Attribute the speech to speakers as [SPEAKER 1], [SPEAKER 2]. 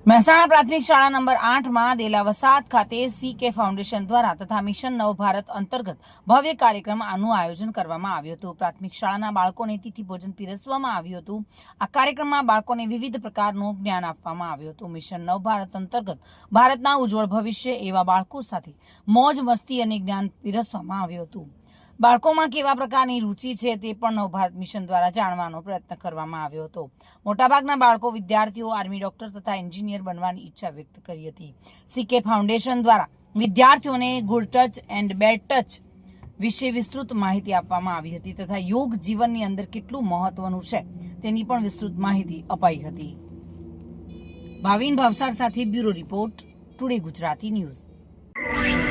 [SPEAKER 1] મહેસાણા પ્રાથમિક શાળા નંબર 8 માં દેલા વસાહત ખાતે CK ફાઉન્ડેશન દ્વારા તથા મિશન નવ ભારત અંતર્ગત ભવ્ય કાર્યક્રમનું આયોજન કરવામાં આવ્યું હતું। પ્રાથમિક શાળાના બાળકોને તિથિ ભોજન પીરસવામાં આવ્યું હતું। આ કાર્યક્રમમાં બાળકોને વિવિધ પ્રકારનું જ્ઞાન આપવામાં આવ્યું હતું। મિશન નવ ભારત અંતર્ગત ભારતના ઉજ્જવળ ભવિષ્ય એવા બાળકો સાથે મોજ મસ્તી અને જ્ઞાન પીરસવામાં આવ્યું હતું। બાળકોમાં કેવા પ્રકારની રુચિ છે તે પણ નવ ભારત મિશન દ્વારા જાણવાનો પ્રયત્ન કરવામાં આવ્યો હતો। મોટાભાગના બાળકો વિદ્યાર્થીઓ આર્મી ડોક્ટર તથા એન્જિનિયર બનવાની ઈચ્છા વ્યક્ત કરી હતી। CK ફાઉન્ડેશન દ્વારા વિદ્યાર્થીઓને good touch and bed touch વિશે વિસ્તૃત માહિતી આપવામાં આવી હતી તથા યોગ જીવનની અંદર કેટલું મહત્વનું છે તેની પણ વિસ્તૃત માહિતી અપાઈ હતી। ભાવિન ભાવસાર સાથે bureau report, today Gujarati news.